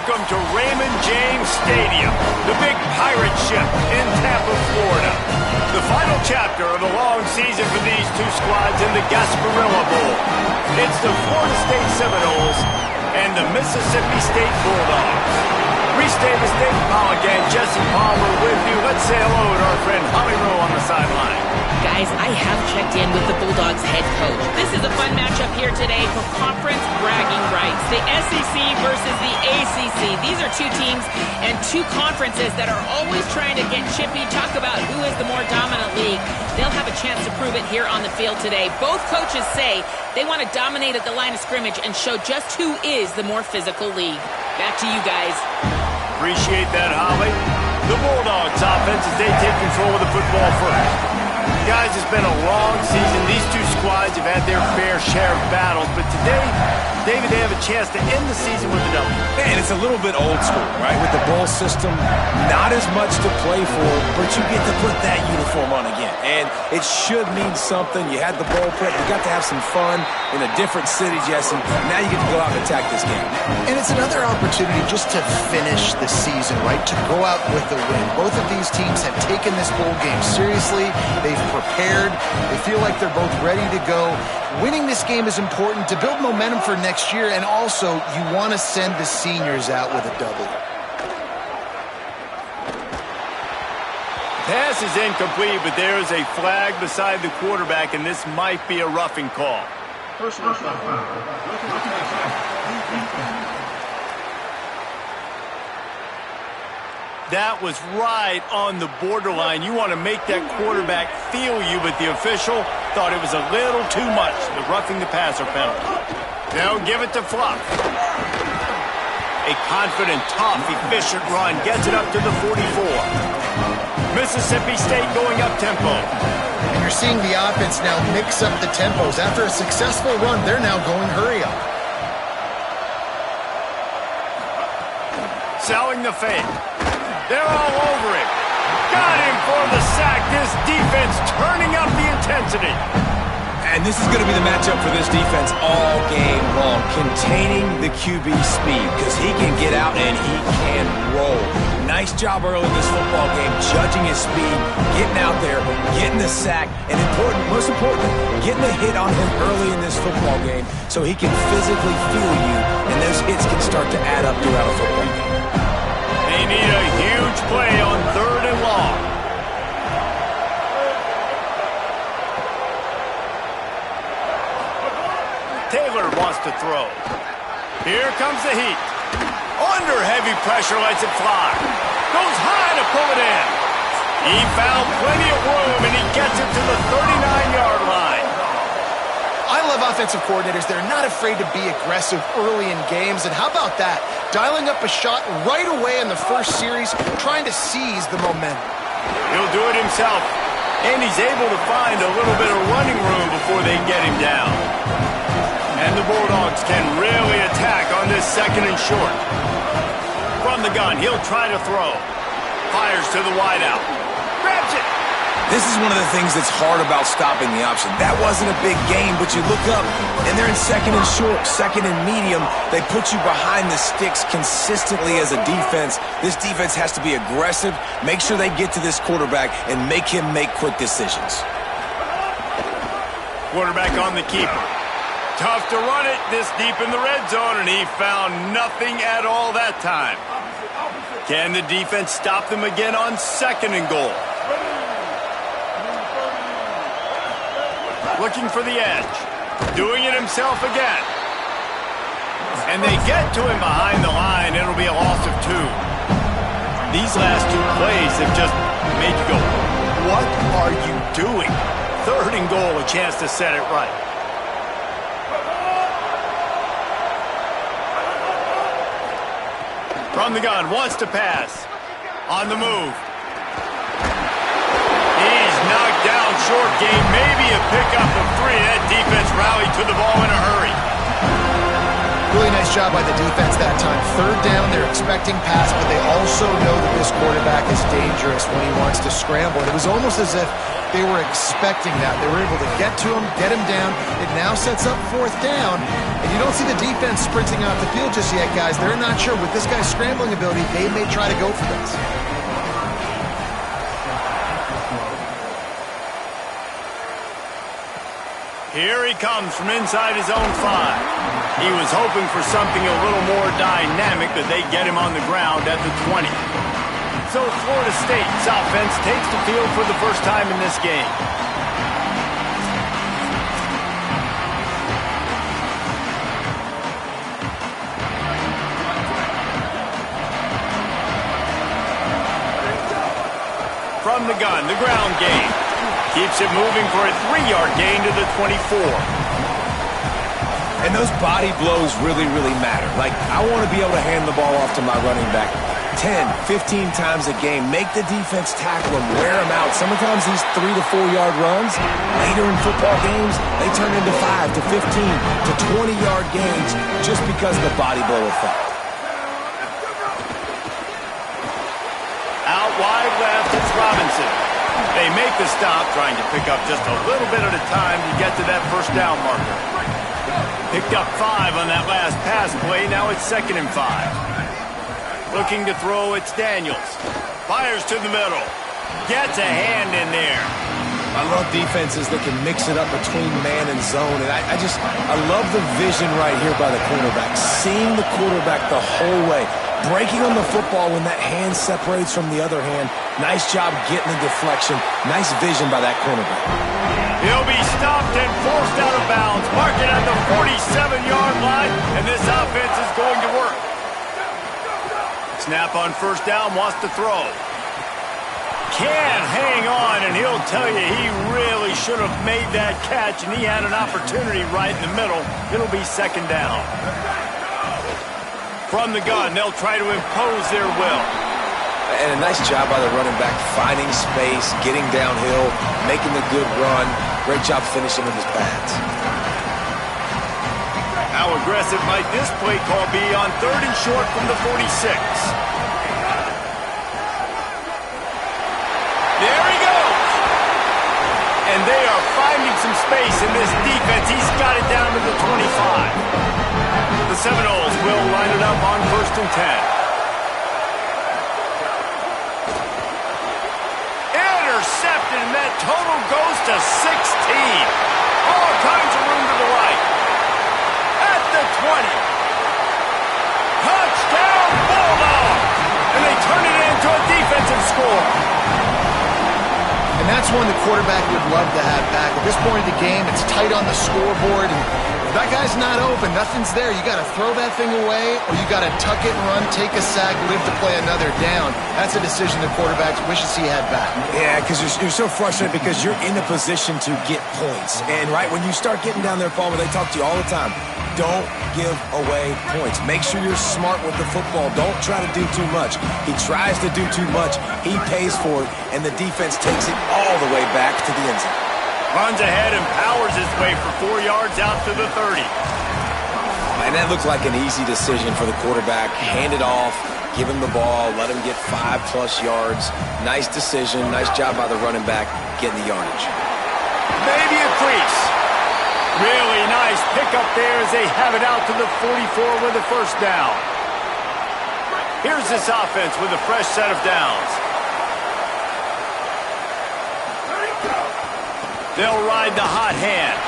Welcome to Raymond James Stadium, the big pirate ship in Tampa, Florida. The final chapter of a long season for these two squads in the Gasparilla Bowl. It's the Florida State Seminoles and the Mississippi State Bulldogs. Reese Davis, Dave Pollock, and Jesse Palmer with you. Let's say hello to our friend Holly Rowe on the sideline. Guys, I have checked in with the Bulldogs head coach. This is a fun matchup here today for conference bragging rights. The SEC versus the ACC. These are two teams and two conferences that are always trying to get chippy, talk about who is the more dominant league. They'll have a chance to prove it here on the field today. Both coaches say they want to dominate at the line of scrimmage and show just who is the more physical league. Back to you guys. Appreciate that, Holly. The Bulldogs offense as they take control of the football first. Guys, it's been a long season. These two squads have had their fair share of battles, but today, David, they have a chance to end the season with a W. And it's a little bit old school, right? With the bowl system, not as much to play for, but you get to put that uniform on again. And it should mean something. You had the bowl prep. You got to have some fun in a different city, Jesse. Now you get to go out and attack this game. And it's another opportunity just to finish the season, right? To go out with a win. Both of these teams have taken this bowl game seriously. They've prepared. They feel like they're both ready to go. Winning this game is important to build momentum for next year, and also you want to send the seniors out with a W. Pass is incomplete, but there is a flag beside the quarterback, and this might be a roughing call. Personal foul. That was right on the borderline. You want to make that quarterback feel you, but the official thought it was a little too much, the roughing the passer penalty. Now give it to Fluff. A confident, tough, efficient run gets it up to the 44. Mississippi State going up tempo. And you're seeing the offense now mix up the tempos. After a successful run, they're now going hurry up. Selling the fake. They're all over him. Got him for the sack. This defense turning up the intensity. And this is going to be the matchup for this defense all game long. Containing the QB speed, because he can get out and he can roll. Nice job early in this football game, judging his speed, getting out there, getting the sack, and most importantly, getting a hit on him early in this football game so he can physically feel you, and those hits can start to add up throughout a football game. They need a huge play on 3rd and long. Taylor wants to throw. Here comes the heat. Under heavy pressure, lets it fly. Goes high to pull it in. He found plenty of room, and he gets it to the 39-yard line. I love offensive coordinators. They're not afraid to be aggressive early in games. And how about that? Dialing up a shot right away in the first series, trying to seize the momentum. He'll do it himself. And he's able to find a little bit of running room before they get him down. And the Bulldogs can really attack on this 2nd and short. From the gun, he'll try to throw. Fires to the wideout. Grabs it. This is one of the things that's hard about stopping the option. That wasn't a big gain, but you look up, and they're in 2nd and short, 2nd and medium. They put you behind the sticks consistently as a defense. This defense has to be aggressive, make sure they get to this quarterback, and make him make quick decisions. Quarterback on the keeper. Tough to run it this deep in the red zone, and he found nothing at all that time. Can the defense stop them again on 2nd and goal? Looking for the edge. Doing it himself again. And they get to him behind the line. It'll be a loss of 2. These last 2 plays have just made you go, what are you doing? 3rd and goal, a chance to set it right. From the gun, wants to pass. On the move. He's knocked down short game. Maybe a pickup of 3. That defense rallied to the ball in a hurry. Really nice job by the defense that time. Third down, they're expecting pass, but they also know that this quarterback is dangerous when he wants to scramble. And it was almost as if they were expecting that. They were able to get to him, get him down. It now sets up fourth down, and you don't see the defense sprinting off the field just yet, guys. They're not sure. With this guy's scrambling ability, they may try to go for this. Here he comes from inside his own 5. He was hoping for something a little more dynamic, but they get him on the ground at the 20. So Florida State's offense takes the field for the first time in this game. From the gun, the ground game. Keeps it moving for a 3-yard gain to the 24. And those body blows really, really matter. Like, I want to be able to hand the ball off to my running back 10, 15 times a game. Make the defense tackle him, wear him out. Sometimes these 3 to 4 yard runs, later in football games, they turn into 5 to 15 to 20-yard gains just because of the body blow effect. Out wide left, it's Robinson. They make the stop, trying to pick up just a little bit at a time to get to that first down marker. Picked up 5 on that last pass play. Now it's 2nd and 5. Looking to throw, it's Daniels. Fires to the middle. Gets a hand in there. I love defenses that can mix it up between man and zone. And I love the vision right here by the cornerback. Seeing the quarterback the whole way. Breaking on the football when that hand separates from the other hand. Nice job getting the deflection. Nice vision by that cornerback. He'll be stopped and forced out of bounds. Mark it at the 47-yard line, and this offense is going to work. Snap on first down, wants to throw. Can't hang on, and he'll tell you he really should have made that catch, and he had an opportunity right in the middle. It'll be 2nd down. From the gun, they'll try to impose their will. And a nice job by the running back, finding space, getting downhill, making the good run. Great job finishing with his pads. How aggressive might this play call be on 3rd and short from the 46? There he goes! And they are finding some space in this defense. He's got it down to the 25. The Seminoles will line it up on 1st and 10. Intercepted, and that total goes to 16. All kinds of room to the right. At the 20. Touchdown, Bulldogs! And they turn it into a defensive score. And that's one the quarterback would love to have back. At this point of the game, it's tight on the scoreboard, and if that guy's not open, nothing's there. You got to throw that thing away, or you got to tuck it and run, take a sack, live to play another down. That's a decision the quarterback wishes he had back. Yeah, because you're so frustrated because you're in a position to get points. And right when you start getting down there, Palmer, they talk to you all the time. Don't give away points. Make sure you're smart with the football. Don't try to do too much. He tries to do too much. He pays for it, and the defense takes it all the way back to the end zone. Runs ahead and powers his way for 4 yards out to the 30. And that looked like an easy decision for the quarterback. Hand it off, give him the ball, let him get 5+ yards. Nice decision. Nice job by the running back getting the yardage. Maybe a crease. Really nice pickup there as they have it out to the 44 with a first down. Here's this offense with a fresh set of downs. They'll ride the hot hand.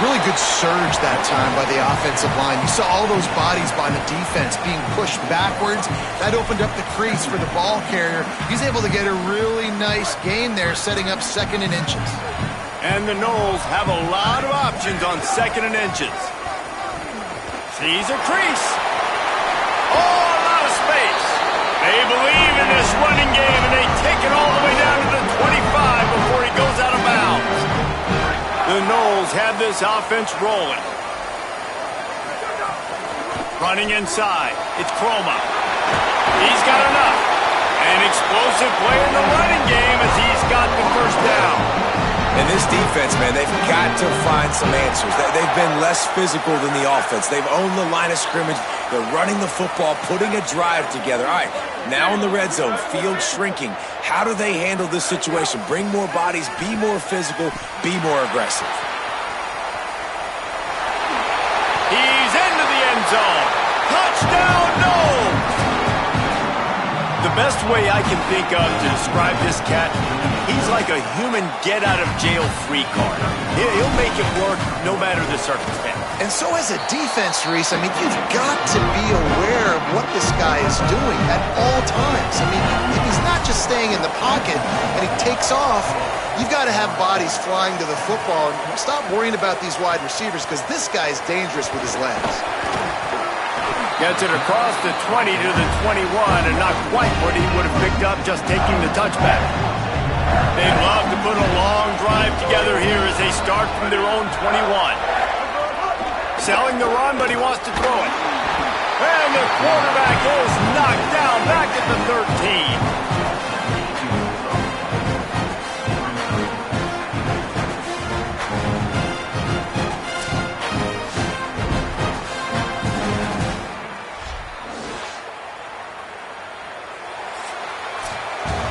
Really good surge that time by the offensive line. You saw all those bodies by the defense being pushed backwards. That opened up the crease for the ball carrier. He's able to get a really nice gain there, setting up 2nd and inches. And the Noles have a lot of options on 2nd and inches. Sees a crease. Oh, a lot of space. They believe in this running game, and they take it all the way down to the 25 before he goes out of bounds. The Noles have this offense rolling. Running inside. It's Croma. He's got enough. An explosive play in the running game as he's got the first down. And this defense, man, they've got to find some answers. They've been less physical than the offense. They've owned the line of scrimmage. They're running the football, putting a drive together. All right, now in the red zone, field shrinking. How do they handle this situation? Bring more bodies, be more physical, be more aggressive. He's into the end zone. Touchdown, no! The best way I can think of to describe this cat, he's like a human get-out-of-jail-free card. He'll make it work no matter the circumstance. And so as a defense, Reese, I mean, you've got to be aware of what this guy is doing at all times. I mean, if he's not just staying in the pocket and he takes off, you've got to have bodies flying to the football. And stop worrying about these wide receivers because this guy's dangerous with his legs. Gets it across the 20 to the 21, and not quite what he would have picked up just taking the touchback. They'd love to put a long drive together here as they start from their own 21. Selling the run, but he wants to throw it. And the quarterback is knocked down back at the 13.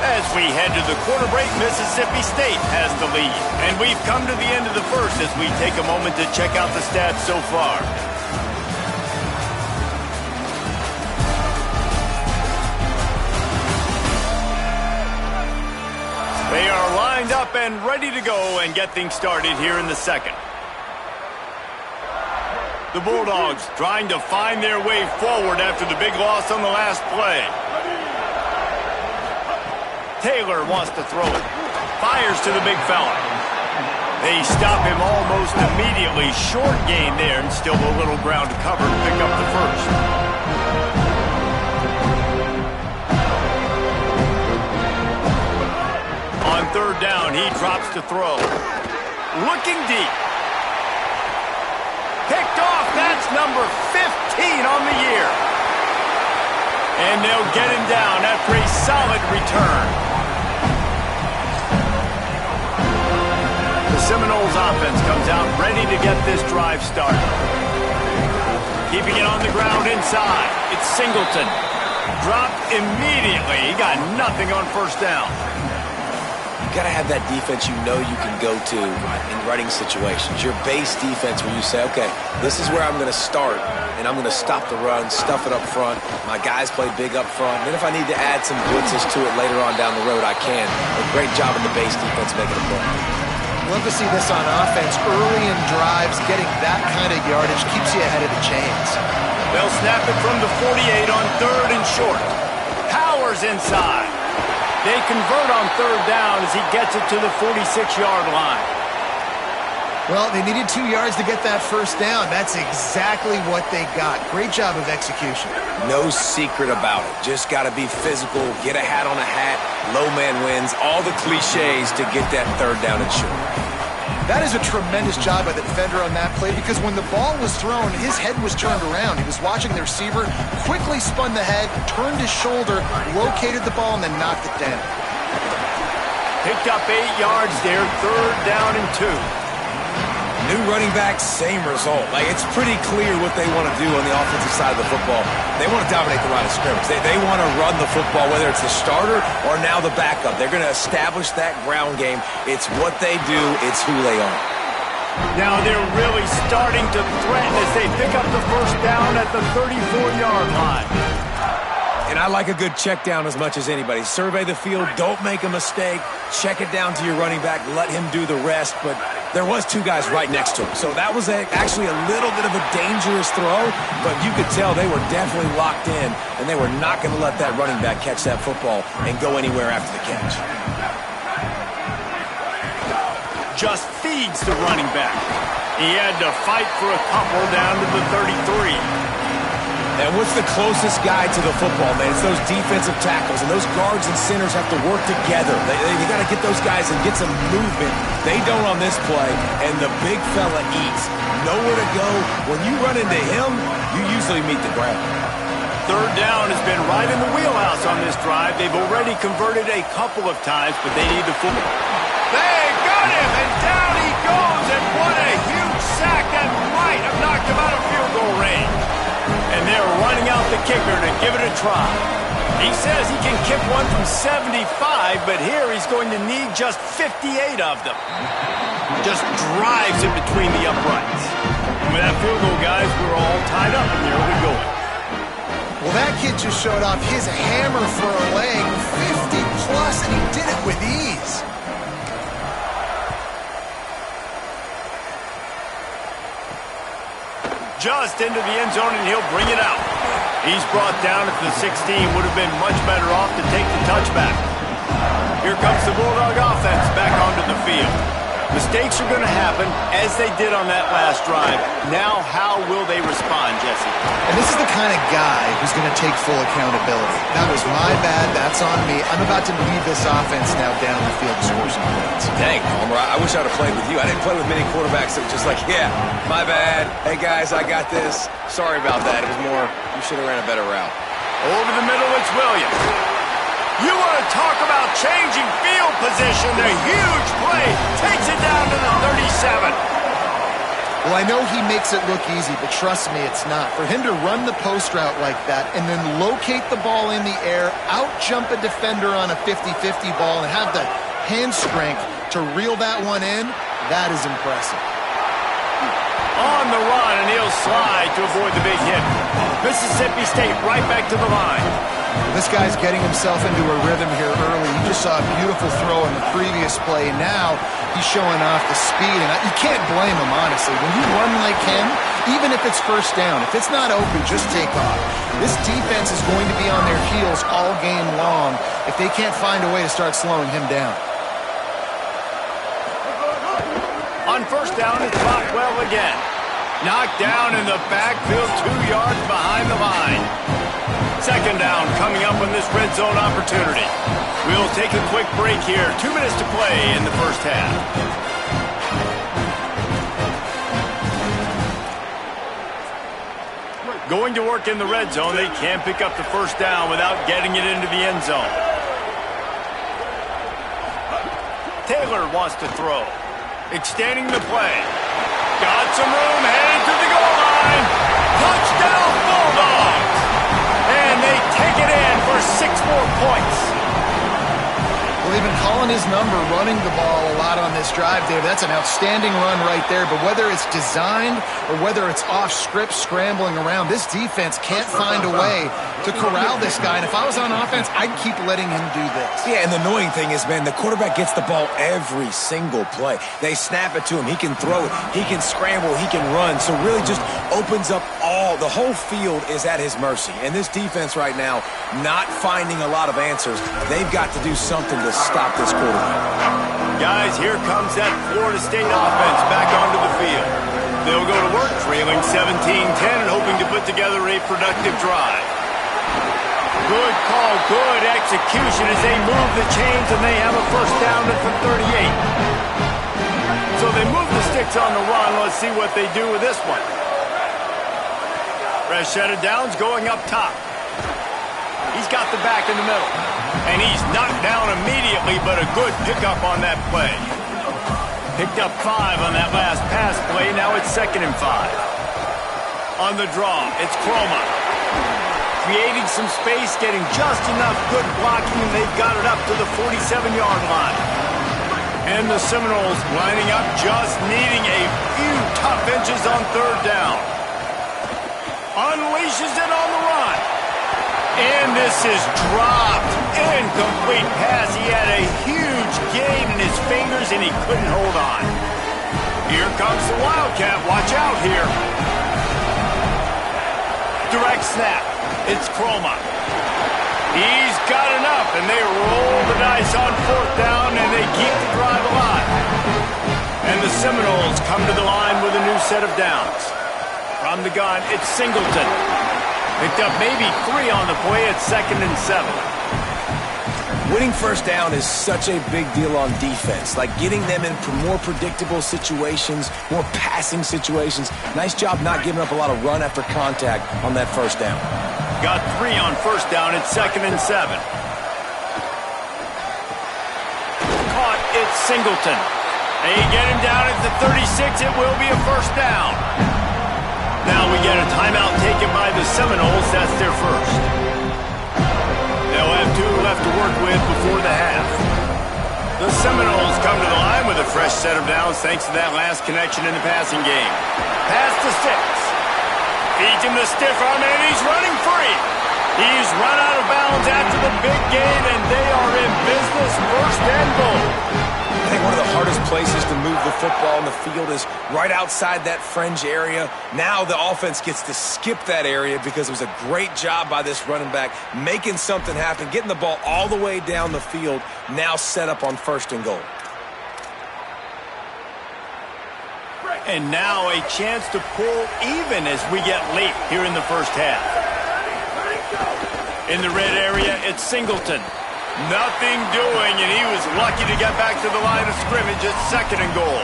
As we head to the quarter break, Mississippi State has the lead. And we've come to the end of the first as we take a moment to check out the stats so far. They are lined up and ready to go and get things started here in the second. The Bulldogs trying to find their way forward after the big loss on the last play. Taylor wants to throw it. Fires to the big fella. They stop him almost immediately. Short gain there, and still a little ground to cover to pick up the first. On third down, he drops to throw. Looking deep. Picked off. That's number 15 on the year. And they'll get him down after a solid return. The Seminoles offense comes out ready to get this drive started. Keeping it on the ground inside. It's Singleton. Dropped immediately. He got nothing on first down. You got to have that defense you know you can go to in running situations. Your base defense where you say, okay, this is where I'm going to start, and I'm going to stop the run, stuff it up front. My guys play big up front. Then if I need to add some blitzes to it later on down the road, I can. A great job in the base defense making a play. Love to see this on offense. Early in drives, getting that kind of yardage keeps you ahead of the chains. They'll snap it from the 48 on third and short. Powers inside. They convert on third down as he gets it to the 46-yard line. Well, they needed 2 yards to get that first down. That's exactly what they got. Great job of execution. No secret about it. Just got to be physical, get a hat on a hat, low man wins, all the cliches to get that third down and short. That is a tremendous job by the defender on that play because when the ball was thrown, his head was turned around. He was watching the receiver, quickly spun the head, turned his shoulder, located the ball, and then knocked it down. Picked up 8 yards there, third down and 2. New running back, same result. Like, it's pretty clear what they want to do on the offensive side of the football. They want to dominate the line of scrimmage. They want to run the football, whether it's the starter or now the backup. They're going to establish that ground game. It's what they do. It's who they are. Now they're really starting to threaten as they pick up the first down at the 34-yard line. And I like a good check down as much as anybody. Survey the field, don't make a mistake, check it down to your running back, let him do the rest. But there was 2 guys right next to him. So that was actually a little bit of a dangerous throw, but you could tell they were definitely locked in, and they were not going to let that running back catch that football and go anywhere after the catch. Just feeds the running back. He had to fight for a couple down to the 33. And what's the closest guy to the football, man? It's those defensive tackles, and those guards and centers have to work together. They got to get those guys and get some movement. They don't on this play, and the big fella eats. Nowhere to go. When you run into him, you usually meet the ground. Third down has been right in the wheelhouse on this drive. They've already converted a couple of times, but they need the football. They got him, and down he goes, and what a huge sack that might have knocked him out of field goal range. And they're running out the kicker to give it a try. He says he can kick one from 75, but here he's going to need just 58 of them. Just drives it between the uprights. And with that field goal, guys, we're all tied up in the early going. Well, that kid just showed off his hammer for a leg, 50-plus, and he did it with ease. Just into the end zone, and he'll bring it out. He's brought down at the 16. Would have been much better off to take the touchback. Here comes the Bulldog offense back onto the field. Mistakes are going to happen, as they did on that last drive. Now, how will they respond, Jesse? And this is the kind of guy who's going to take full accountability. That was my bad. That's on me. I'm about to lead this offense now down the field to score some points. Dang, Palmer, I wish I'd have played with you. I didn't play with many quarterbacks that were just like, yeah, my bad. Hey, guys, I got this. Sorry about that. It was more, you should have ran a better route. Over the middle, it's Williams. You want to talk about changing field position. The huge play takes it down to the 37. Well, I know he makes it look easy, but trust me, it's not. For him to run the post route like that and then locate the ball in the air, out-jump a defender on a 50-50 ball, and have the hand strength to reel that one in, that is impressive. On the run, and he'll slide to avoid the big hit. Mississippi State right back to the line. This guy's getting himself into a rhythm here early. You just saw a beautiful throw in the previous play. Now he's showing off the speed, and you can't blame him, honestly. When you run like him, even if it's first down, if it's not open, just take off. This defense is going to be on their heels all game long if they can't find a way to start slowing him down. On first down, it's Rockwell again. Knocked down in the backfield, 2 yards behind the line. Second down coming up on this red zone opportunity. We'll take a quick break here. 2 minutes to play in the first half. Going to work in the red zone. They can't pick up the first down without getting it into the end zone. Taylor wants to throw. Extending the play. Got some room, heading to the goal line. Touchdown Bulldogs! And they take it in for 6 more points. Well, they've been calling his number, running the ball a lot on this drive there. That's an outstanding run right there. But whether it's designed or whether it's off script scrambling around, this defense can't find a way to corral this guy. And if I was on offense, I'd keep letting him do this. Yeah, and the annoying thing is, man, the quarterback gets the ball every single play. They snap it to him. He can throw it. He can scramble. He can run. So really just opens up the whole field is at his mercy. And this defense right now, not finding a lot of answers. They've got to do something to stop this quarterback. Guys, here comes that Florida State offense back onto the field. They'll go to work trailing 17-10 and hoping to put together a productive drive. Good call, good execution as they move the chains, and they have a first down at the 38. So they move the sticks on the run. Let's see what they do with this one. Fresh set of downs going up top. He's got the back in the middle. And he's knocked down immediately, but a good pickup on that play. Picked up 5 on that last pass play. Now it's 2nd and 5. On the draw, it's Croma. Creating some space, getting just enough good blocking, and they've got it up to the 47-yard line. And the Seminoles lining up, just needing a few tough inches on 3rd down. Unleashes it on the run. And this is dropped. Incomplete pass. He had a huge gain in his fingers, and he couldn't hold on. Here comes the Wildcat. Watch out here. Direct snap. It's Croma. He's got enough, and they roll the dice on 4th down, and they keep the drive alive. And the Seminoles come to the line with a new set of downs. From the gun, it's Singleton. Picked up maybe 3 on the play at 2nd and 7. Winning first down is such a big deal on defense. Like getting them in more predictable situations, more passing situations. Nice job not giving up a lot of run after contact on that first down. Got 3 on first down. It's 2nd and 7. Caught. It's Singleton. They get him down at the 36. It will be a first down. Now we get a timeout taken by the Seminoles. That's their first. They'll have 2 left to work with before the half. The Seminoles come to the line with a fresh set of downs thanks to that last connection in the passing game. Pass to 6. Feeds him the stiff arm, and he's running free. He's run out of bounds after the big gain, and they are in business. First and goal. I think one of the hardest places to move the football on the field is right outside that fringe area. Now the offense gets to skip that area because it was a great job by this running back making something happen, getting the ball all the way down the field, now set up on 1st and goal. And now a chance to pull even as we get late here in the first half. In the red area, it's Singleton. Nothing doing, and he was lucky to get back to the line of scrimmage at 2nd and goal.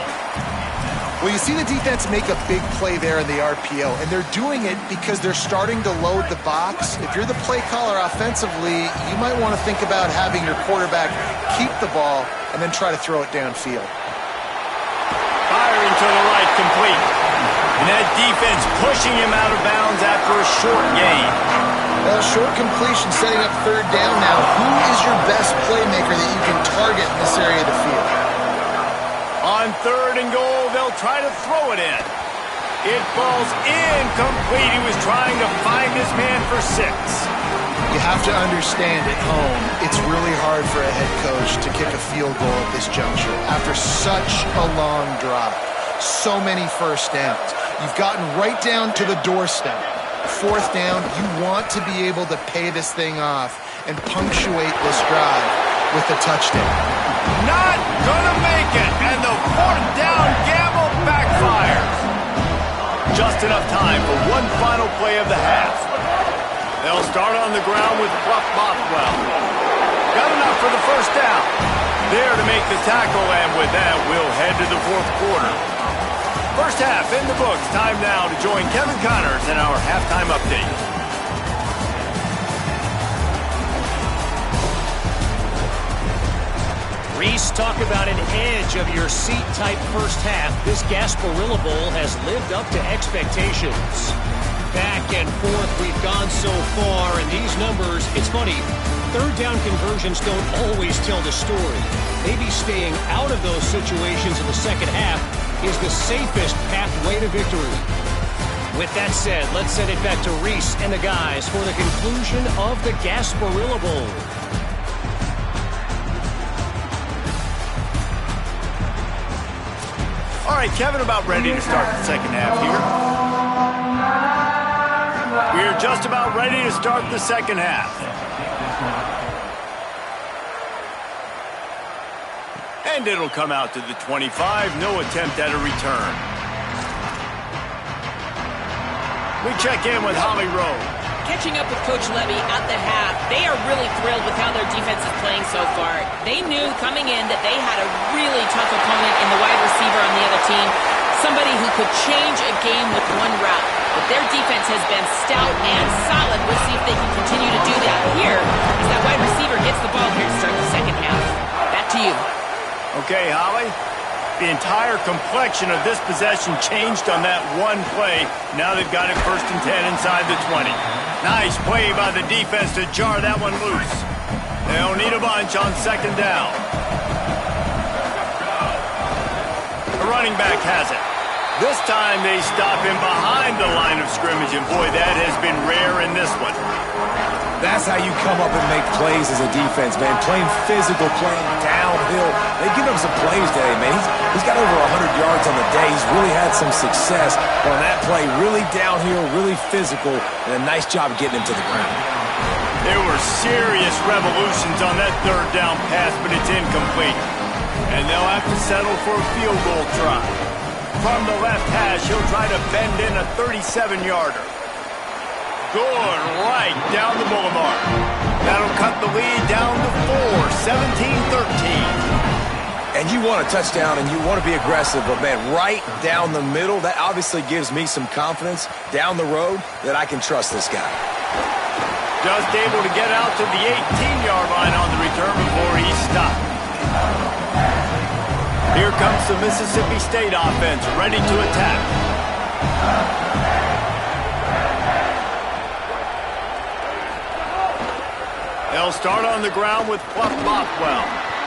Well, you see the defense make a big play there in the RPO, and they're doing it because they're starting to load the box. If you're the play caller offensively, you might want to think about having your quarterback keep the ball and then try to throw it downfield. Firing to the right, complete. And that defense pushing him out of bounds after a short gain. Well, short completion setting up 3rd down now. Who is your best playmaker that you can target in this area of the field? On 3rd and goal, they'll try to throw it in. It falls incomplete. He was trying to find his man for 6. You have to understand at home, it's really hard for a head coach to kick a field goal at this juncture after such a long drive. So many first downs. You've gotten right down to the doorstep. 4th down, you want to be able to pay this thing off and punctuate this drive with a touchdown. Not gonna make it, and the 4th down gamble backfires. Just enough time for one final play of the half. They'll start on the ground with Bluff Bothwell. Got enough for the first down. There to make the tackle, and with that, we'll head to the 4th quarter. First half in the books. Time now to join Kevin Connors in our halftime update. Reese, talk about an edge-of-your-seat type first half. This Gasparilla Bowl has lived up to expectations. Back and forth we've gone so far, and these numbers, it's funny, 3rd down conversions don't always tell the story. Maybe staying out of those situations in the second half is the safest pathway to victory. With that said, let's send it back to Reese and the guys for the conclusion of the Gasparilla Bowl. All right, Kevin, about ready to start the second half here. We're just about ready to start the second half. And it'll come out to the 25. No attempt at a return. We check in with Holly Rowe. Catching up with Coach Levy at the half, they are really thrilled with how their defense is playing so far. They knew coming in that they had a really tough opponent in the wide receiver on the other team, somebody who could change a game with one route. But their defense has been stout and solid. We'll see if they can continue to do that here as that wide receiver gets the ball here to start the second half. Back to you. Okay, Holly. The entire complexion of this possession changed on that one play. Now they've got it 1st and 10 inside the 20. Nice play by the defense to jar that one loose. They'll need a bunch on 2nd down. The running back has it. This time they stop him behind the line of scrimmage, and boy, that has been rare in this one. That's how you come up and make plays as a defense, man. Playing physical, playing downhill. They give him some plays today, man. He's got over 100 yards on the day. He's really had some success on that play. Really downhill, really physical, and a nice job getting him to the ground. There were serious revolutions on that 3rd down pass, but it's incomplete. And they'll have to settle for a field goal try. From the left hash, he'll try to bend in a 37-yarder. Good right down the boulevard. That'll cut the lead down to 4, 17-13. And you want a touchdown and you want to be aggressive, but man, right down the middle, that obviously gives me some confidence down the road that I can trust this guy. Just able to get out to the 18-yard line on the return before he's stopped. Here comes the Mississippi State offense, ready to attack. They'll start on the ground with Pluff Bothwell.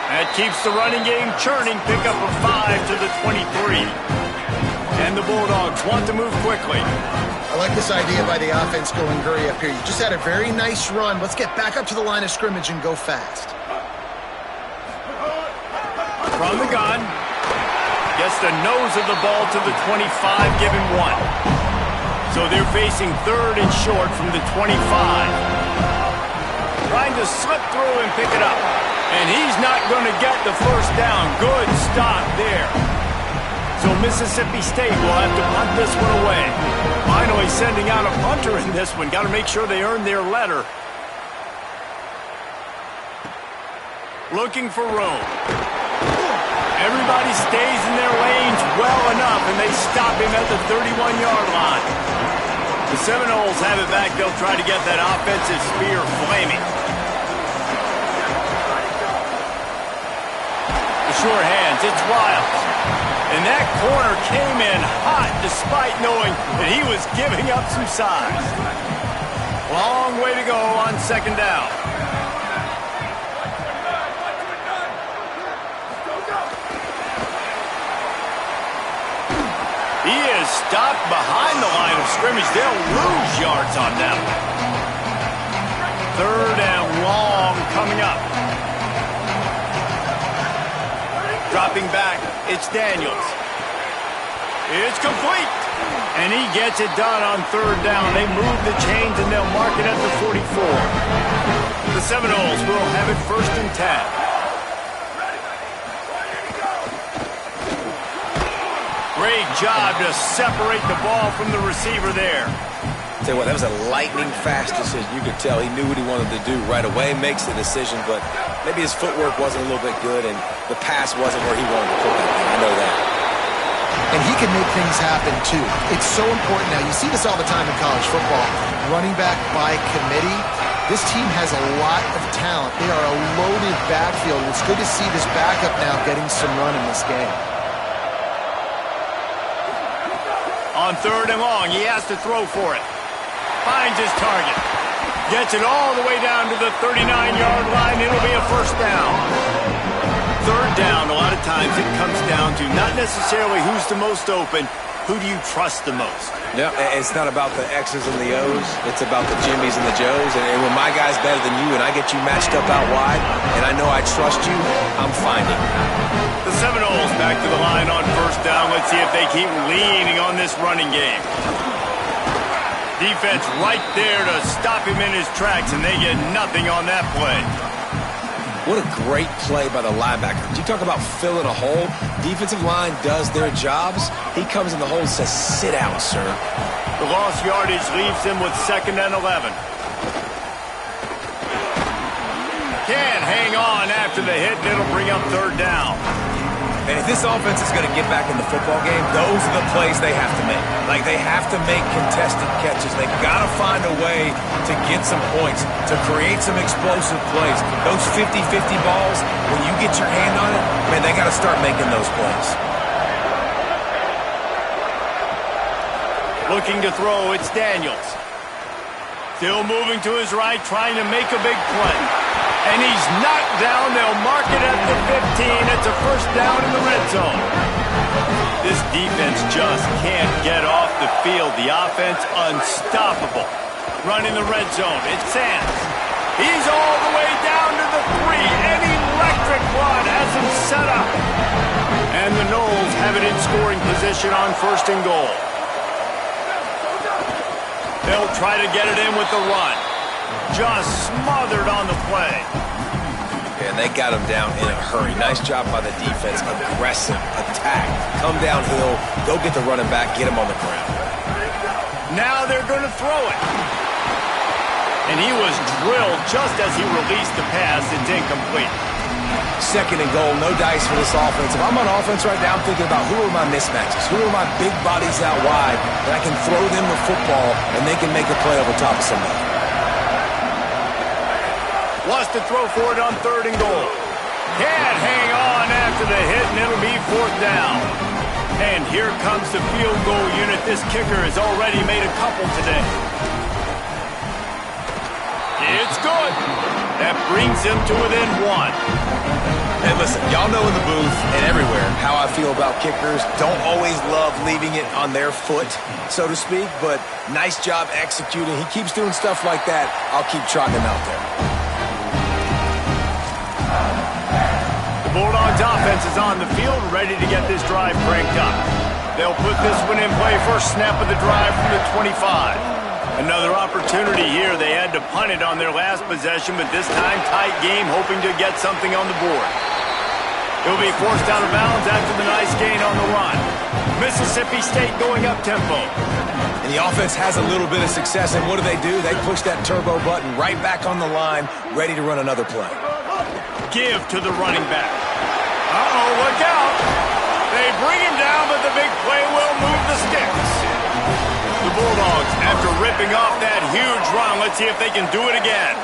That keeps the running game churning. Pick up a 5 to the 23. And the Bulldogs want to move quickly. I like this idea by the offense going hurry up here. You just had a very nice run. Let's get back up to the line of scrimmage and go fast. From the gun. Gets the nose of the ball to the 25, giving 1. So they're facing third and short from the 25. Trying to slip through and pick it up. And he's not going to get the first down. Good stop there. So Mississippi State will have to punt this one away. Finally sending out a punter in this one. Got to make sure they earn their letter. Looking for room. Everybody stays in their lanes well enough, and they stop him at the 31-yard line. The Seminoles have it back. They'll try to get that offensive spear flaming. The sure hands, it's Wiles. And that corner came in hot despite knowing that he was giving up some size. Long way to go on second down. He is stopped behind the line of scrimmage. They'll lose yards on them. Third and long coming up. Dropping back, it's Daniels. It's complete. And he gets it done on third down. They move the chains and they'll mark it at the 44. The Seminoles will have it first and 10. Great job to separate the ball from the receiver there. Tell you what, that was a lightning-fast decision. You could tell he knew what he wanted to do right away, makes the decision, but maybe his footwork wasn't a little bit good, and the pass wasn't where he wanted to put that thing. I know that. And he can make things happen, too. It's so important now. You see this all the time in college football. Running back by committee. This team has a lot of talent. They are a loaded backfield. It's good to see this backup now getting some run in this game. On third and long, he has to throw for it. Finds his target. Gets it all the way down to the 39-yard line. It'll be a first down. Third down, a lot of times it comes down to not necessarily who's the most open, who do you trust the most? Yeah, it's not about the X's and the O's. It's about the Jimmies and the Joes. And when my guy's better than you and I get you matched up out wide and I know I trust you, I'm finding. The Seminoles back to the line on first down. Let's see if they keep leaning on this running game. Defense right there to stop him in his tracks, and they get nothing on that play. What a great play by the linebacker. You talk about filling a hole. Defensive line does their jobs. He comes in the hole and says, sit out, sir. The lost yardage leaves him with 2nd and 11. Can't hang on after the hit, and it'll bring up third down. And if this offense is going to get back in the football game, those are the plays they have to make. Like, they have to make contested catches. They've got to find a way to get some points, to create some explosive plays. Those 50-50 balls, when you get your hand on it, man, they got to start making those plays. Looking to throw, it's Daniels. Still moving to his right, trying to make a big play. And he's knocked down. They'll mark it at the 15. It's a first down in the red zone. This defense just can't get off the field. The offense unstoppable. Running the red zone. It's Sands. He's all the way down to the 3. An electric run has him set up. And the Noles have it in scoring position on first and goal. They'll try to get it in with the run. Just smothered on the play. And they got him down in a hurry. Nice job by the defense. Aggressive, attack, come downhill, go get the running back, get him on the ground. Now they're going to throw it. And he was drilled just as he released the pass. It's incomplete. 2nd and goal, no dice for this offense. If I'm on offense right now, I'm thinking about who are my mismatches, who are my big bodies out wide, and I can throw them the football, and they can make a play over top of somebody. Wants to throw for it on 3rd and goal. Can't hang on after the hit, and it'll be 4th down. And here comes the field goal unit. This kicker has already made a couple today. It's good. That brings him to within 1. And listen, y'all know in the booth and everywhere how I feel about kickers. Don't always love leaving it on their foot, so to speak, but nice job executing. He keeps doing stuff like that. I'll keep trotting him out there. The Bulldogs offense is on the field, ready to get this drive cranked up. They'll put this one in play first snap of the drive from the 25. Another opportunity here. They had to punt it on their last possession, but this time tight game, hoping to get something on the board. He'll be forced out of bounds after the nice gain on the run. Mississippi State going up tempo. And the offense has a little bit of success, and what do? They push that turbo button right back on the line, ready to run another play. Give to the running back. Uh-oh, look out. They bring him down, but the big play will move the sticks. The Bulldogs, after ripping off that huge run, let's see if they can do it again.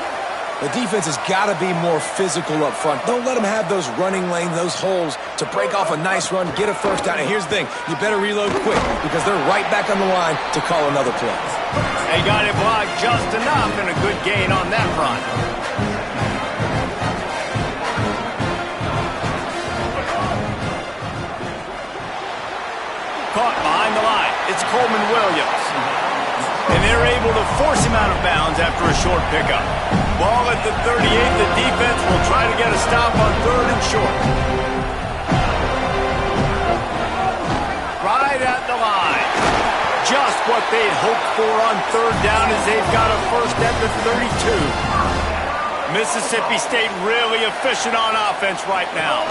The defense has got to be more physical up front. Don't let them have those running lanes, those holes to break off a nice run, get a first down. And here's the thing, you better reload quick because they're right back on the line to call another play. They got it blocked just enough and a good gain on that run. Caught behind the line. It's Coleman Williams. And they're able to force him out of bounds after a short pickup. Ball at the 38. The defense will try to get a stop on 3rd and short. Right at the line. Just what they'd hoped for on 3rd down as they've got a first at the 32. Mississippi State really efficient on offense right now.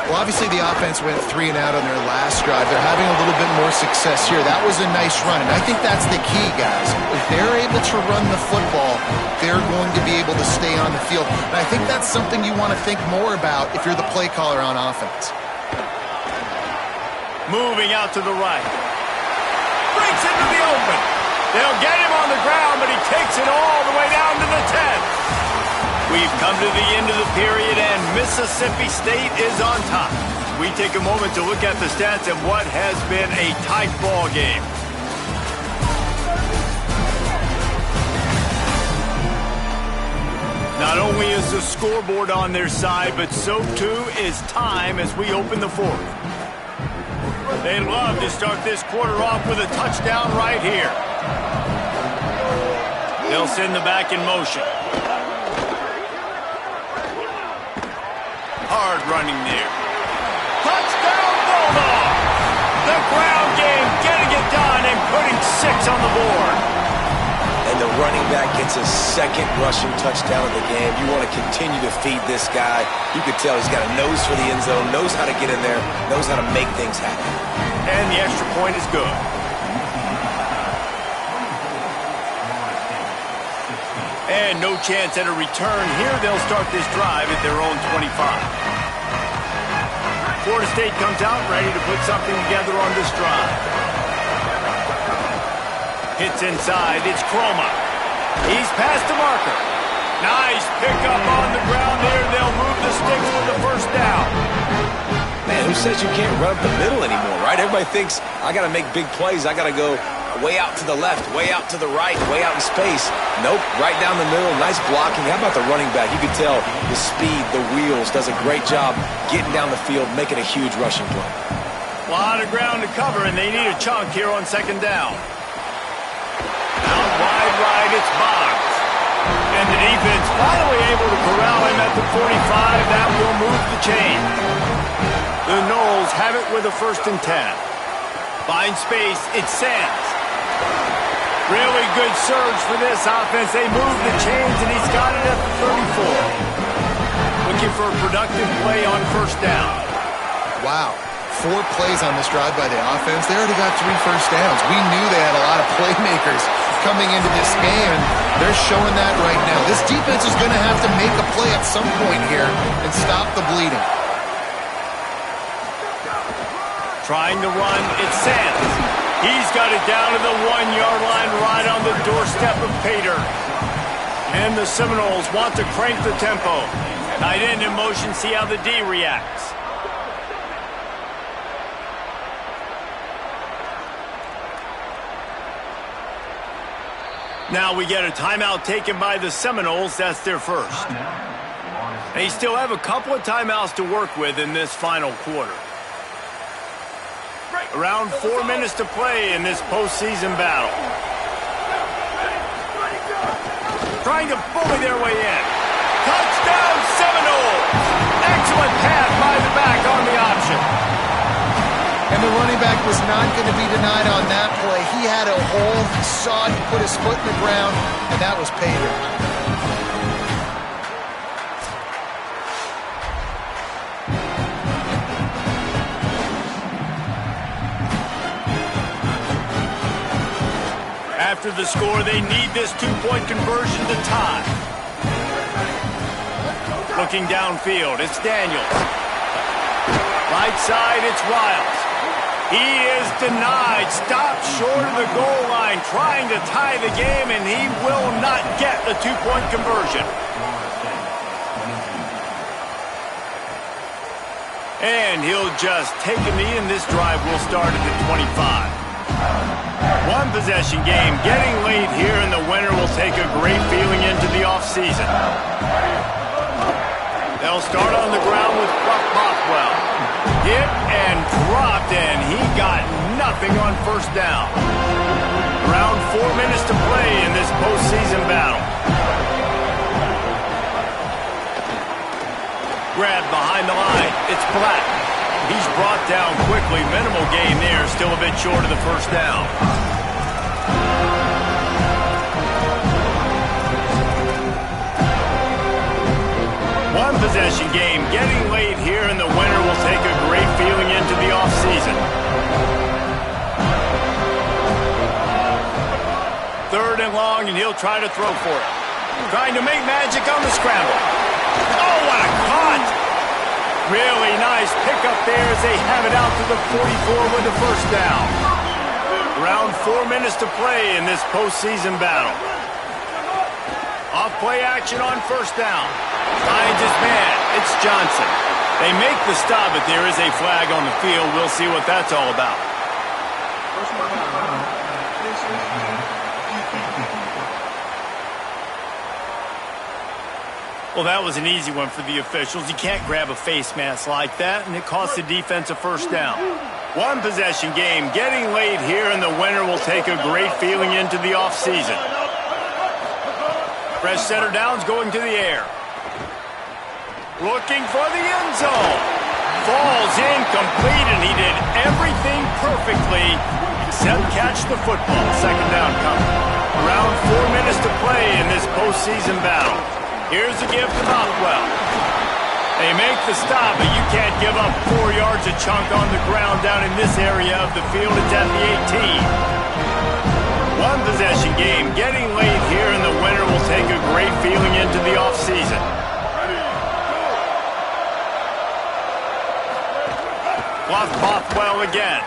Well, obviously the offense went 3 and out on their last drive. They're having a little bit more success here. That was a nice run, and I think that's the key, guys. If they're able to run the football, they're going to be able to stay on the field. And I think that's something you want to think more about if you're the play caller on offense. Moving out to the right. Breaks into the open. They'll get him on the ground, but he takes it all the way down to the 10. We've come to the end of the period, and Mississippi State is on top. We take a moment to look at the stats and what has been a tight ball game. Not only is the scoreboard on their side, but so too is time as we open the 4th. They'd love to start this quarter off with a touchdown right here. They'll send the back in motion. Hard running there. Touchdown Bulldogs! The ground game getting it done and putting 6 on the board. And the running back gets his 2nd rushing touchdown of the game. You want to continue to feed this guy. You could tell he's got a nose for the end zone, knows how to get in there, knows how to make things happen. And the extra point is good. And no chance at a return here. They'll start this drive at their own 25. Florida State comes out ready to put something together on this drive. Hits inside. It's Croma. He's past the marker. Nice pickup on the ground there. They'll move the sticks for the first down. Man, who says you can't run up the middle anymore, right? Everybody thinks, I got to make big plays. I got to go way out to the left, way out to the right, way out in space. Nope, right down the middle. Nice blocking. How about the running back? You can tell the speed, the wheels, does a great job getting down the field, making a huge rushing play. A lot of ground to cover, and they need a chunk here on 2nd down. Out wide right, it's Boggs. And the defense finally able to corral him at the 45. That will move the chain. The Noles have it with a 1st and 10. Finds space, it's Sands. Really good surge for this offense. They move the chains, and he's got it at the 34. Looking for a productive play on 1st down. Wow. 4 plays on this drive by the offense. They already got 3 first downs. We knew they had a lot of playmakers coming into this game, and they're showing that right now. This defense is going to have to make a play at some point here and stop the bleeding. Trying to run, it's Sands. He's got it down to the 1-yard line right on the doorstep of Pater. And the Seminoles want to crank the tempo. Tight end in motion, see how the D reacts. Now we get a timeout taken by the Seminoles. That's their first. They still have a couple of timeouts to work with in this final quarter. Around 4 minutes to play in this postseason battle. Trying to bully their way in. Touchdown Seminoles! Excellent pass by the back on the option. And the running back was not going to be denied on that play. He had a hole, he saw it, he put his foot in the ground, and that was pay dirt. After the score, they need this two-point conversion to tie. Looking downfield, it's Daniels. Right side, it's Wiles. He is denied. Stopped short of the goal line, trying to tie the game, and he will not get the two-point conversion. And he'll just take a knee, and this drive will start at the 25. One possession game, getting late here, and the winner will take a great feeling into the offseason. They'll start on the ground with Bothwell. Hit and dropped, and he got nothing on first down. Around 4 minutes to play in this postseason battle. Grabbed behind the line, it's Black. He's brought down quickly. Minimal gain there, still a bit short of the first down. One possession game, getting late here, and the winner will take a great feeling into the offseason. Third and long, and he'll try to throw for it. Trying to make magic on the scramble. Oh, what a cut! Really nice pickup there as they have it out to the 44 with the first down. Around 4 minutes to play in this postseason battle. Off play action on first down. Finds his man. It's Johnson. They make the stop, but there is a flag on the field. We'll see what that's all about. Well, that was an easy one for the officials. You can't grab a face mask like that, and it costs the defense a first down. One possession game, getting late here, and the winner will take a great feeling into the offseason. Fresh setter downs going to the air. Looking for the end zone. Falls incomplete, and he did everything perfectly except catch the football. Second down coming. Around 4 minutes to play in this postseason battle. Here's the give to Bothwell. They make the stop, but you can't give up 4 yards a chunk on the ground down in this area of the field. It's at the 18. One possession game, getting late here, and the winner will take a great feeling into the offseason. Bothwell again.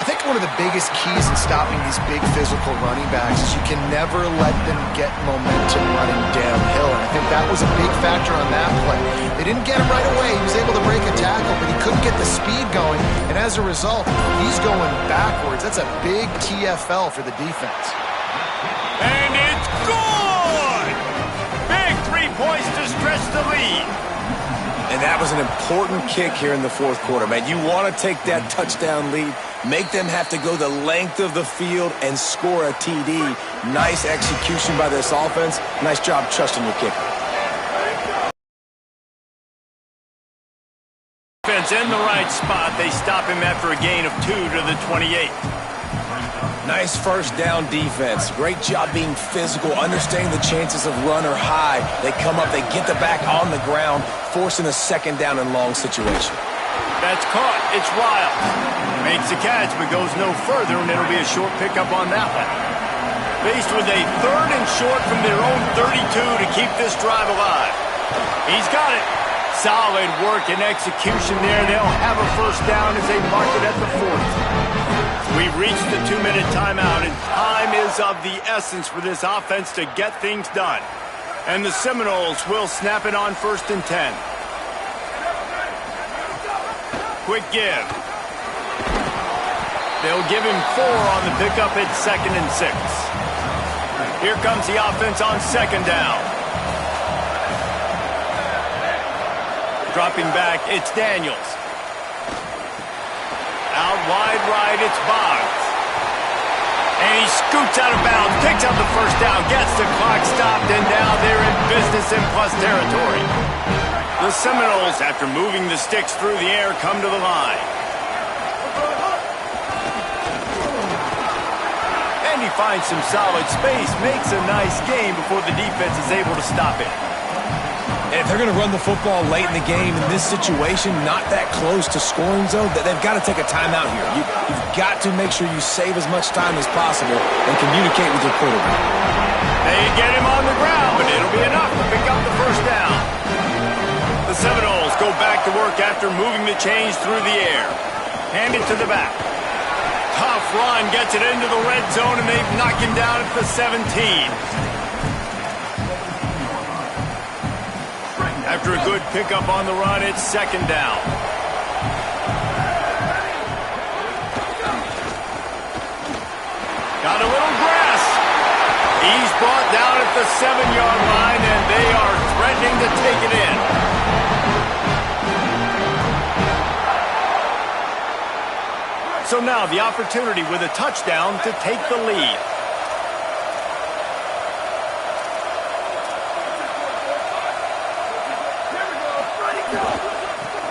I think one of the biggest keys in stopping these big physical running backs is you can never let them get momentum running downhill. And I think that was a big factor on that play. They didn't get him right away. He was able to break a tackle, but he couldn't get the speed going. And as a result, he's going backwards. That's a big TFL for the defense. And it's good! Big 3 points to stretch the lead. And that was an important kick here in the fourth quarter, man. You want to take that touchdown lead, make them have to go the length of the field and score a TD. Nice execution by this offense. Nice job trusting your kicker. Defense in the right spot. They stop him after a gain of 2 to the 28. Nice first down defense. Great job being physical, understanding the chances of run or high. They come up, they get the back on the ground, forcing a second down and long situation. That's caught. It's Wiles. Makes the catch, but goes no further, and it'll be a short pickup on that one. Faced with a 3rd and short from their own 32 to keep this drive alive. He's got it. Solid work and execution there. They'll have a first down as they mark it at the 40. We've reached the 2-minute timeout, and time is of the essence for this offense to get things done. And the Seminoles will snap it on 1st and 10. Quick give. They'll give him 4 on the pickup at 2nd and 6. Here comes the offense on 2nd down. Dropping back, it's Daniels. Out wide right, it's Boggs. And he scoots out of bounds, picks up the 1st down, gets the clock stopped, and now they're in business in plus territory. The Seminoles, after moving the sticks through the air, come to the line. And he finds some solid space, makes a nice game before the defense is able to stop it. And if they're going to run the football late in the game in this situation, not that close to scoring zone, they've got to take a timeout here. You've got to make sure you save as much time as possible and communicate with your quarterback. They get him on the ground, but it'll be enough to pick up the 1st down. The Seminoles go back to work after moving the chains through the air. Hand it to the back. Tough run, gets it into the red zone, and they've knocked him down at the 17. After a good pickup on the run, it's 2nd down. Got a little grass. He's brought down at the 7-yard line, and they are threatening to take it in. So now the opportunity with a touchdown to take the lead.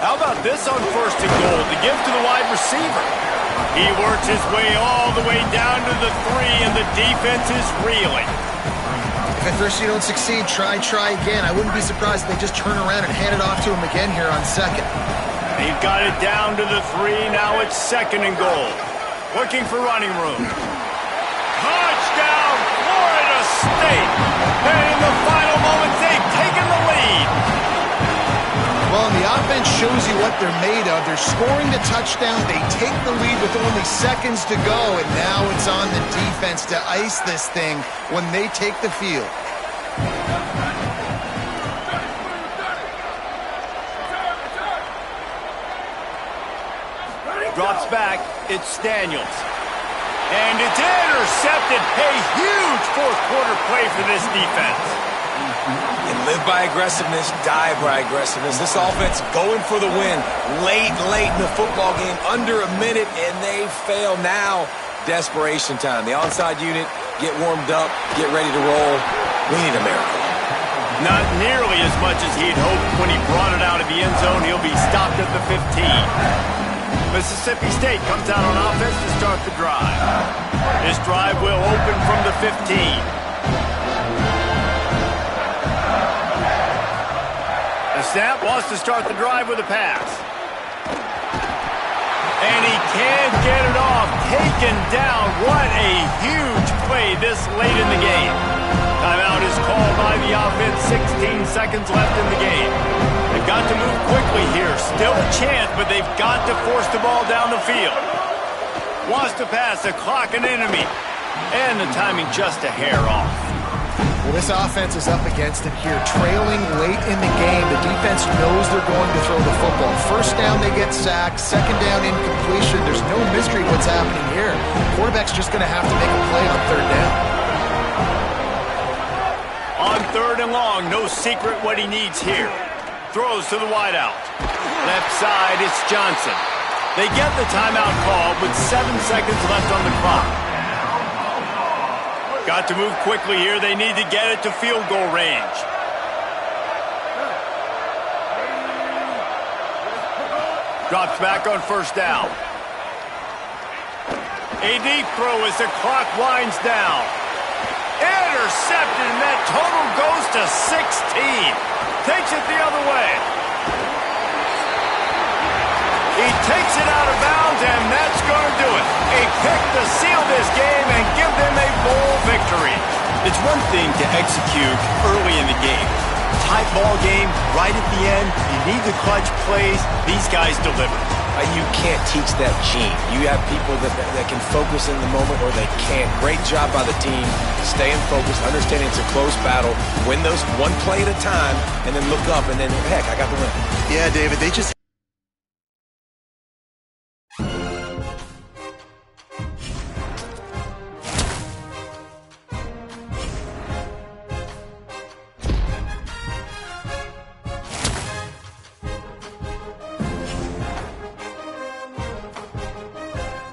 How about this on 1st and goal to give to the wide receiver? He works his way all the way down to the 3, and the defense is reeling. If at first you don't succeed, try again. I wouldn't be surprised if they just turn around and hand it off to him again here on 2nd. They've got it down to the 3. Now it's 2nd and goal. Looking for running room. Touchdown, Florida State! And in the final moments, they've taken the lead. Well, and the offense shows you what they're made of. They're scoring the touchdown. They take the lead with only seconds to go, and now it's on the defense to ice this thing when they take the field. Drops back, it's Daniels. And it's intercepted. A huge 4th-quarter play for this defense. And live by aggressiveness, die by aggressiveness. This offense going for the win late in the football game, under a minute, and they fail now. Desperation time. The onside unit, get warmed up, get ready to roll. We need a miracle. Not nearly as much as he'd hoped when he brought it out of the end zone. He'll be stopped at the 15. Mississippi State comes out on offense to start the drive. This drive will open from the 15. The snap wants to start the drive with a pass. And he can't get it off. Taken down. What a huge play this late in the game. Timeout is called by the offense. 16 seconds left in the game. They've got to move quickly here. Still a chance, but they've got to force the ball down the field. Wants to pass, the clock an enemy. And the timing just a hair off. Well, this offense is up against it here. Trailing late in the game, the defense knows they're going to throw the football. 1st down, they get sacked. 2nd down, incompletion. There's no mystery what's happening here. Quarterback's just going to have to make a play on 3rd down. On 3rd and long, no secret what he needs here. Throws to the wideout. Left side, it's Johnson. They get the timeout called with 7 seconds left on the clock. Got to move quickly here. They need to get it to field goal range. Drops back on 1st down. A deep throw as the clock winds down. Intercepted, and that total goes to 16. Takes it the other way. He takes it out of bounds, and that's going to do it. A pick to seal this game and give them a bowl victory. It's one thing to execute early in the game. tight ball game right at the end. You need the clutch plays. These guys deliver. You can't teach that gene. You have people that can focus in the moment or they can't. Great job by the team, staying focused, understanding it's a close battle, win those one play at a time, and then look up, and then, heck, I got the win. Yeah, David, they just